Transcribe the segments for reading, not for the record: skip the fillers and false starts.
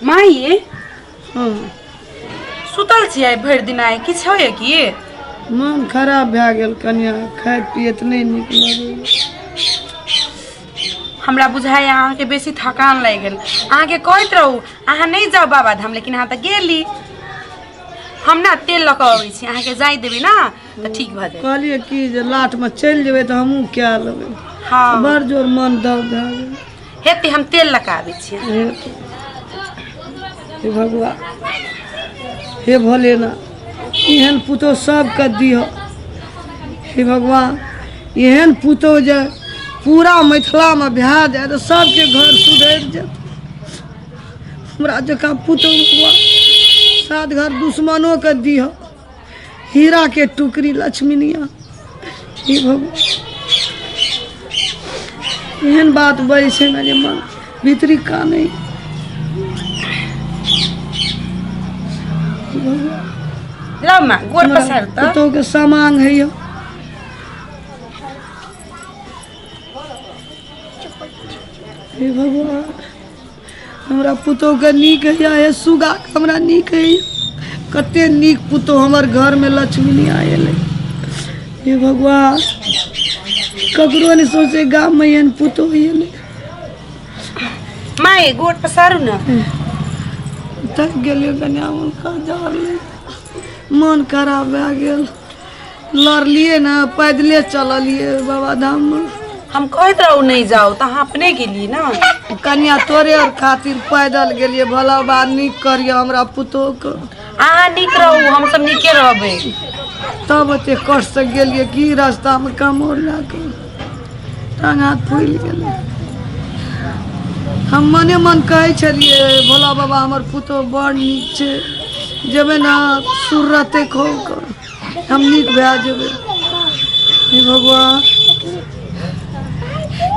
माई हाँ सुतल छियै भरि दिन आइ किछु होइए की मन खराब भए गेल कनिया खाइत पियत नहीं नीक लगैए। हमरा बुझाइए अहाँके बेसी थकान लागि गेल। अहाँके कहैत रहू अहाँ नहीं जाओ बाबाधाम, लेकिन अहाँ तऽ गेली। हम ना तेल लऽ कऽ अबै छी, अहाँके जाय देबै ना तऽ ठीक भऽ जायत। कहलिए कि जे लाट में चलि जेबै तऽ हमहूँ क्या लेबै। हाँ बड़ जोर मन दर्द भए गेल। हेतै हम तेल लऽ कऽ आबै छी। हे भगवान हे भोलेनाथ एहन पुतोह सबके दिह। हे भगवान एहन पुतोह जे पूरा मिथिला में भए जाए तो सबके घर सुधरि जाए। हमरा जकाँ पुतोह भगवान सात घर दुश्मनों के दिह। हीरा के टुकड़ी लक्ष्मीनिया हे भगवान एहन बात बजै छै ना जे मन भीतरी कानै। लो माँ गोड़ पसार तऽ पुतोह के सामान है यो। हे भगवान हमरा पुतोह के नीक है हे सुगा हमरा नीक है। कते नीक पुतोह हमर घर में लक्ष्मी नहीं आयल। हे भगवान ककरो नहीं सोचे गाँव में एहन पुतोह अयलै। माँ गोड़ पसारू ना। थक गेलियै कन्या मन खराब भए गेल। लड़लिए ना पैदले चललिए बाबाधाम में। हम कहैत रहू नहीं जाओ तऽ अहाँ अपने गेलिए ना। कन्या तोरे और खातिर पैदल गेलिए भला बात नीक करिए हमरा पुतोह के। अहाँ नीक रहू हम सब नीके रहबै। तब एते कष्ट से गेलिए कि रास्ता में कमोर लाके टांग हाथ फूल गेलै। हम मने मन कहै छलिए भोला बाबा हमर पुतोह बड़ नीक छै जेबै ना सुरते खो कर हम नीक भए जेबै। हे भगवान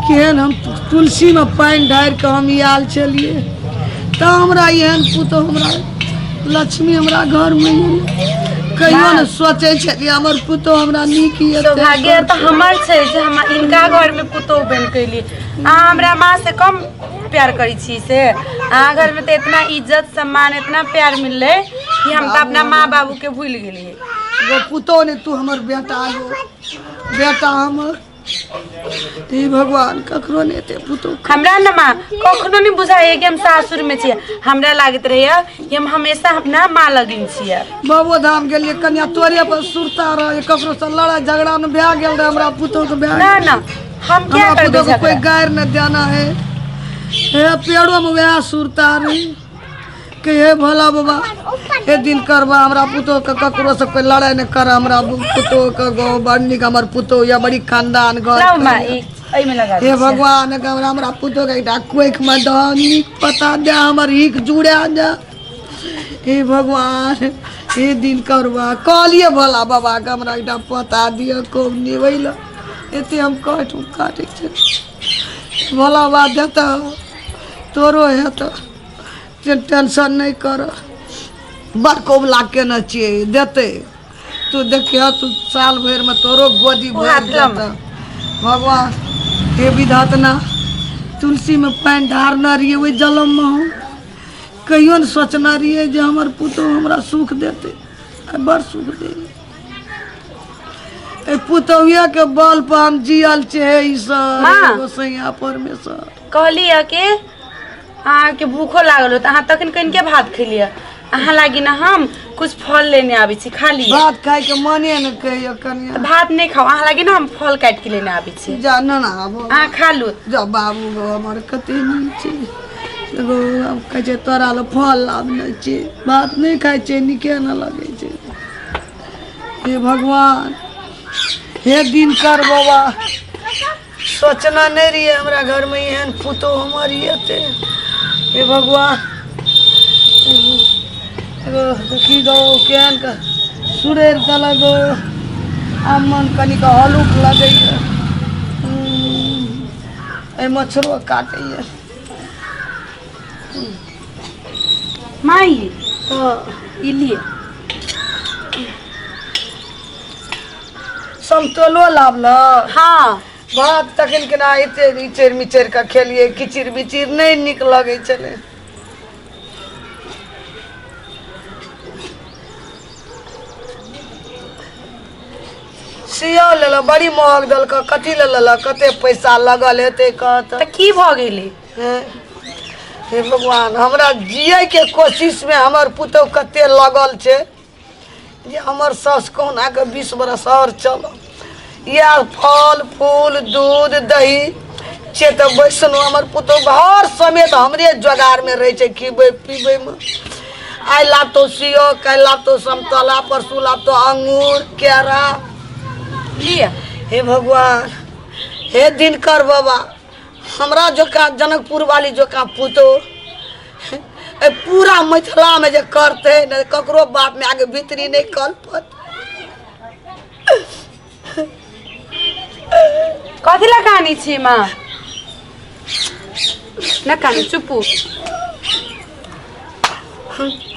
केहन हम तुलसी में पानि ढारि के हम आयल छलिए तऽ हमरा एहन पुतोह हमरा लक्ष्मी हमरा घर में कहियो ने सोचे छलिए हमर पुतोह हमरा नीक ये। सौभाग्य तऽ हमर छै जे हम इनका घर में पुतोह बन कैली। अहाँ हमरा माँ से कम प्यार करै छी से अहाँ घर में तो इतना इज्जत सम्मान इतना प्यार मिलले कि हम तो अपना माँ बाबू के भूल गेलिए। वो पुतोह ने तू हमर बेटा हो बेटा हमर। हे भगवान ककरो ने एते पुतोह हमरा न माँ कखनो नहीं बुझाइए कि हम सासुर में छियै। हमरा लागत रहैया कि हम हमेशा अपना माँ लगिन छियै। बाबो धाम गेलिए कन्या तोरे पर सुरता रहे ककरो से लड़ाई झगड़ा न भए गेल रहे हमरा पुतोह के भए ना ना हम क्या कर दे कोई गायर न देना है। हे पेड़ों में वह सुरता रही कि हे भोला बाबा हे दिन करबा हमरा पुतोह के ककरो से कोई लड़ाई न कर। हमरा पुतोह के गो बड़ नीक हमर पुतोह या बड़ी खानदान घर। हे भगवान हमरा पुतोह के एकटा कोइख में दह नीक पता दे हमर हिक जुड़ा जा। हे भगवान हे दिन करबा कहलिए भोला बाबा के हमरा एकटा पता दियो खूब निवैल एते हम कहूँ काटे छै। भोला बाबा देता तोरो है तो टेंशन नहीं कर बड़ कोबला केना छिए देते तू देखिए तू साल भर में तोरो गोदी भर देता। भगवान हे विधातना तुलसी में पानी ढारना रहिए वही जलम में हम कहियो न सोचना रहिए जे हमर पुतोह हमरा सुख देते बड़ सुख दे। पुतोहिया के बल पर हम जियल छै ईश्वर गोसैया परमेश्वर। कहलिए कि अहाँ के भूखो लागल हो तो अहाँ तखन कन के भात खैलिए। अहाँ लागी ना हम कुछ फल लेने आबै छी खा लिए। भात खाए के मने न कहियो कन्या भात नहीं खाओ अहाँ लागी ना हम फल काट के लेने आबै छी। जा ना ना अहाँ खा लू जा बाबू गो हमर कते नीक छै एगो हम कहै छै तोरा ले फल लाबने छै भात नहीं खाए छै नीके न लगे छै। हे भगवान हे दिन कर बाबा सोचना नहीं रहिए हमरा घर में एहन पुतोह हमर हेते। हे भगवान एगो देखी गो केहन का सुरेर तला गो आमन कनिक हलुक लगैए मच्छरो काटैए। माई इलिए समतोलो लावल। हाँ भात तखन केना एते इचर मिचर के खेलिए किचिर बिचिर नहीं निक लगे चले। सियो ले लो बड़ी महग दल का कथी ले लो कते पैसा लगल हेते कहत तो की भ गेली हे भगवान हमरा जिए के कोशिश में हमर पुतौ कते लगल छे जे हमर सास कोना के 20 बरस और चलो या फल फूल दूध दही छे तो बैसनो हमर पुतौ घर समेत हमरे जोगार में रहे छे खीबे पीबे में आई लाब तो सियो कल लाब तो समतला परसू लाब तो अंगूर केरा लिया हे भगवान हे दिनकर बाबा हमरा जोका जनकपुर वाली जोका पुतो पूरा मिथिला में जे करते न ककरो बाप में आगे भीतरी नहीं कर पत कथी ला कहानी छी माँ न कहानी चुपू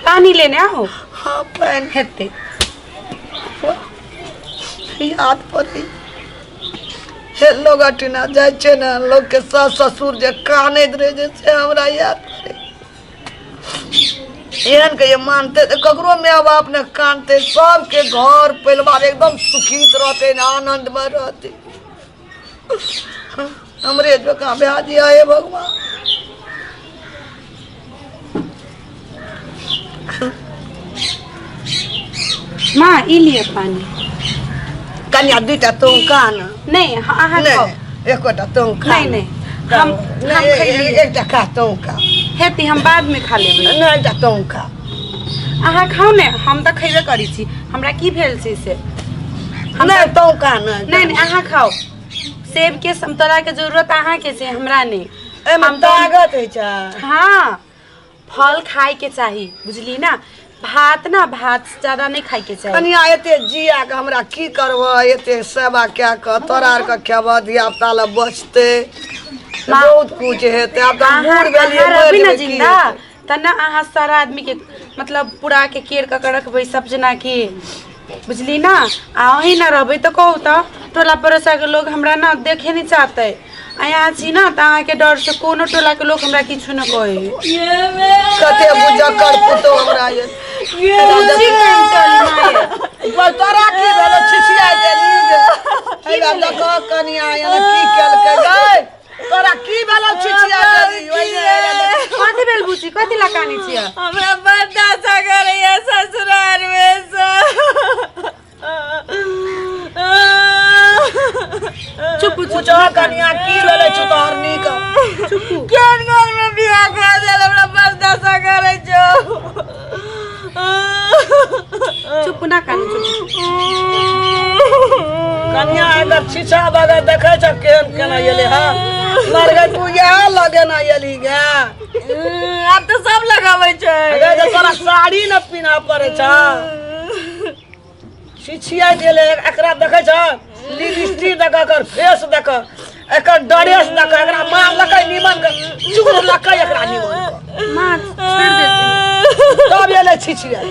पानी लेने आओ हाँ पैन हेते याद पड़ी हे लोग अटिना जाए छे ना लोग के सास ससुर जे कानैत रहे जे से हमरा याद पड़े एहन के ये मानते तो ककरो माँ बाप ने कानते सबके घर परिवार एकदम सुखित रहते ना आनंद में रहते हमरे जो का ब्याह दिया है भगवान माँ ई लिए पानी कन्या दुटा तुम कान नहीं अहाँ खाओ एकोटा तुम खा नहीं नहीं हम खैली एकटा खा तुम खा हेती हम बाद में खा लेबै नहीं एकटा तुम खा अहाँ खाओ ने हम तो खैबे करी छी हमरा की भेल छै से नहीं तुम खा नहीं नहीं अहाँ खाओ सेब के संतरा के जरूरत अहाँ के छै हमरा नहीं एमे ताकत है छा हाँ फल खाए के चाहिए बुझली ना भात ज्यादा नहीं खाए के चाहिए कनिया एते जिया के हमरा की करबो एते सेवा क्या क तोरा आर के खेबो धिया पुता ल बचते बहुत कुछ हेते अब तो बूढ़ गेलिए अभी ना जिंदा तना अहाँ सारा आदमी के मतलब पूरा के केयर का रखबै सब जना के बुझली ना आ वही ना रहबै तो कहू तो टोला पड़ोसा के लोग हमरा ना देखे नहीं चाहते यहाँ छी ना तो अहाँ के डर से कोनो टोला के लोग हमरा किछु न कहे कते बुझा कर पुतो हमरा ये तोरा की भेलो छिछिया देली हैला देखो कनिया एना की केल के गई तोरा की भेलो छिछिया देली ओइले कथि भेल बुची कथि लकानी छिया हमरा बर्दाश्त करैया ससुराल में चुप पूछो कनिया की लेले छु तोहर नीक चुप केन घर में बियाह कर देल हमरा बर्दाश्त करे छो चुप ना कानी चुप कन्या अगर शीशा बगैर देखे छ केन केना येले हां मर गई तू यहाँ लगे ना येली गे अब तो सब लगावे छै अगर जे तोरा साड़ी न पीना पड़े छ शिछिया देले एकरा देखे छ लिपस्टिक देख कर फेस देख एकर ड्रेस देख एकरा मार लकै निमन के चुर लकै एकरा निमन मां छोड़ देती तब येले छिछिया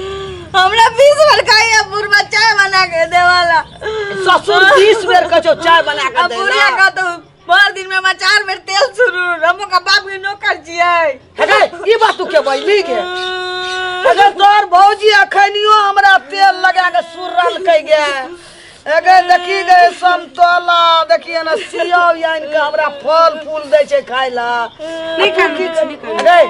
हमरा 20 बार खाइया बुढ़वा चाय बना के देवाला ससुर 20 बेर कछो चाय बना के अब दे बुढ़िया का तो भर दिन में हम 4 बेर तेल सुरू हम का बाप के नौकर छियै अरे ई बात तू के बैली के अगर तोर भौजी अखनियो हमरा तेल लगा के सुरल कई गे अगर देखी गए समतोला देखिए ना सियो यान के हमरा फल फूल दे छै खाइला नहीं कानी अरे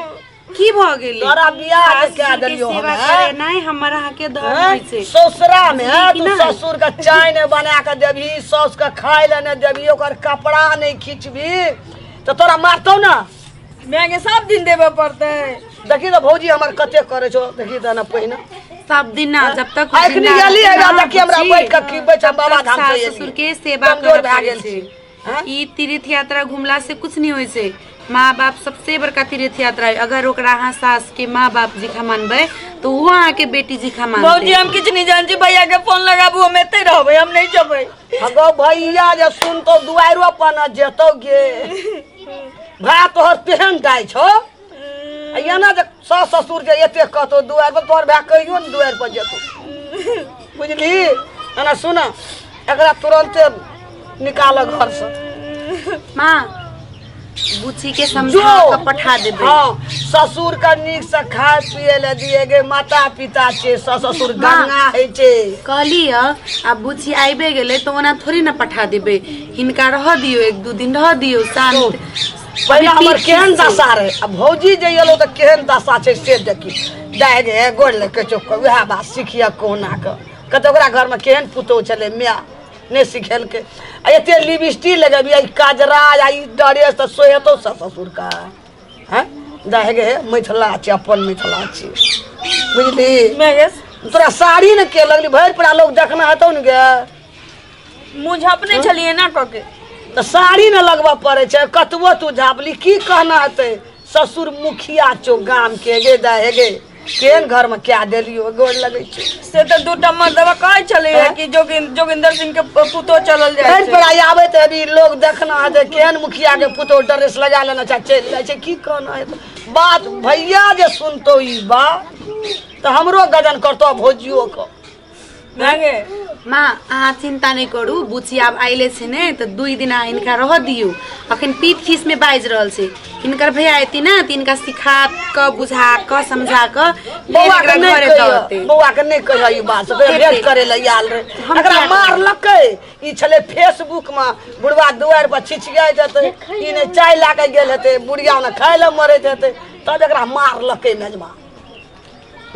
की भ गेली तोरा बियाह के क्या दलियो सेवा हम करे नहीं हमरा के धर होई छै ससुरा में तू नहीं। ससुर का चाय ने बना के देबी सास का खाइ ले ने देबी ओकर कपड़ा नहीं खींचबी तो तोरा मारतौ ना मैं सब दिन देबे पड़ते देखी तो भौजी हमर कते करे छो देखी त ना पहिने सब दिन ना जब तक अखनी गेली है देखी हमरा बैठ के खीबै छ बाबा धाम से ससुर के सेवा कमजोर करे भए गेल छी ई तीर्थ यात्रा घुमला से कुछ नहीं होय छै माँ बाप सबसे बड़का तीर्थ यात्रा है अगर ओकरा अहाँ सास के माँ बाप जी खा मानबे तो वो अहाँ के बेटी जी खा मानते भौजी हम किछ नहीं जान छी भैया के फोन लगाबू हम एते रहबै हम नहीं जबै अगो भैया जे सुनतो दुआरो पर न जेतौ गे भाय तोहर तेहन दाय छो या ना जे सास ससुर जे एते कहतो दुआर पर तोहर भाय कहियो न दुआर पर जेतौ बुझली ना सुन एकरा तुरंत निकाल घर से माँ बुची के समझा के पठा देबे। हाँ ससुर का नीक से खाए पिए ले दिए गे माता पिता छे ससुर गंगा है छे कहली अब बुची आइबे गेले तो ओना थोड़ी ना पठा देबे। हिनका रह दियो 1-2 दिन रह दियो शांत। पहले हमर केहन दशा रहे अब भौजी जे एलो त केहन दशा छे से देखी जाए गे गोड़ ले के चुप वह बात सीखिया कोना के कत ओकरा घर में केहन पुतो चले मिया ने सिखेल के एते लिपस्टिक लगबी आई काजरा आई ड्रेस त सोहेतो ससुर का हैं जाए गे मिथिला छे अपन मिथिला छे बुझली। मैं गे तोरा साड़ी न के लगली भर पूरा लोग देखना हतो न गे मुँह झपने छलिए ना कके तो साड़ी न लगवा पड़े छे कतबो तू झापली की कहना हते ससुर मुखिया छो गाम के गे दाहे गे केहन घर में क्या देलियो गोड़ लगे छे से तो 2 टम्मर दवा कहे छले कि जोगिंदर सिंह के पुतो चलल जाय घर पर आवे त अभी लोग देखना है केहन मुखिया के पुतो ड्रेस लगा लेना चाहे चल जाए छे की कहना है बात भैया जे सुनतो ई बात तो हमरो गजन करतो भौजियो को मांगे माँ अहाँ चिंता नहीं करू बुची आब आइले छे ने तो 2 दिन इनका रह दियो। अखन पीठ फीस में बाज रहल छे इनकर भैया आती ना तो इनका सिखा क बुझा क समझा क बौआ के नहीं कहियो ई बात से भेंट करे ले आल रे एकरा मार लकै ई छले फेसबुक में बुढ़वा दुआर पर छिछिया जते ई ने चाय ला के गेल हेते बुढ़िया ने खाय ले मरे हेते तब एकरा मार लकै मेजमा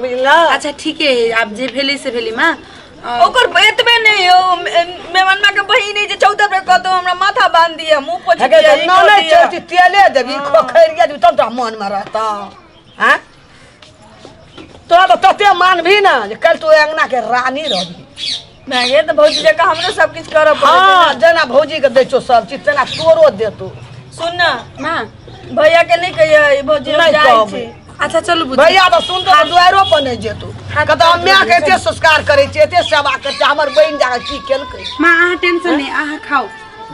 बुझला। अच्छा ठीक है आप जे भेली से भेली माँ ओकर एतबे नहीं ओ मेमनमा के बहिन जे 14 पे कहतो हमरा माथा बांध दिए मुंह पोछ दिए ना नहीं चलती तेले देबी खोखरिया देबी तब तो मन में रहता हैं तोरा तो तते मान भी ना जे कल तू अंगना के रानी रहबी मांगे तो भौजी जका हमरो सब कुछ करब पड़े हां जना भौजी के देचो सब चीज तना तोरो देतो सुन ना माँ भैया के नहीं कहिए भौजी नहीं जाई कहबै। छी अच्छा चलू बुची भैया तो सुन तो दुआरो पर नहीं जेतो कत अम्मा के एते संस्कार करे छे एते सेवा करे छे हमर बहिन जाके की केलकै माँ अहाँ टेंशन नहीं अहाँ खाओ।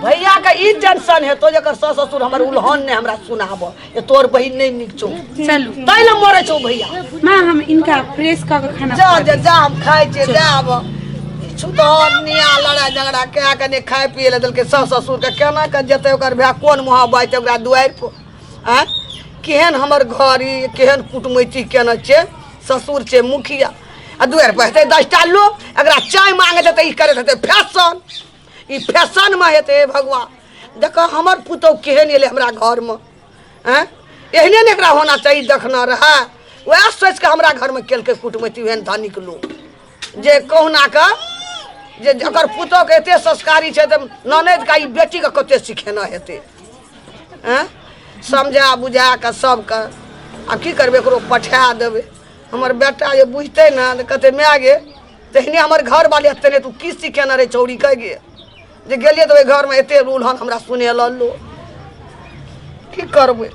भैया के ई टेंशन है तो जकर ससुर हमर उल्हन ने हमरा सुनाबो ये तोर बहिन नहीं निक छौ चलू तैले मरे छौ भैया माँ हम इनका फ्रेश क के खाना जा जा जा हम खाए छे जाब छुतोर निया लड़ाई झगड़ा क्या कने खाए पिए ले दल के ससुर के केना के जते ओकर भैया कोन मुहा बाइते ओकरा दुआर पर हैं केहन हमर घरी केहन कुटमैती केना छे ससुर छे मुखिया आ दुआर पर हेते 10टा लोग एकरा चाय मांगे देते ई करे देते फैशन ई फैशन में हेते भगवान देखो हमर पुतौ केहन एले हमरा घर में हैं एहने ने एकरा होना चाहिए देखना रहा वह सोच के हमरा घर में केलके कुटमैती एहन धनिक लोग जे कहुना का जे अगर पुतौ के एते संस्कारी छे त ननद का ई बेटी के कते सिखेना हेते हैं समझा बुझा के सब के आ की करबे एकरो पठा देबे हमर बेटा जे बुझते ना त कते मै गे तहने हमर घर वाले तने तू की सिखेना रे चौड़ी कह गे जे गेलिए तो घर में एते रूल हमरा सुने लो की करबे।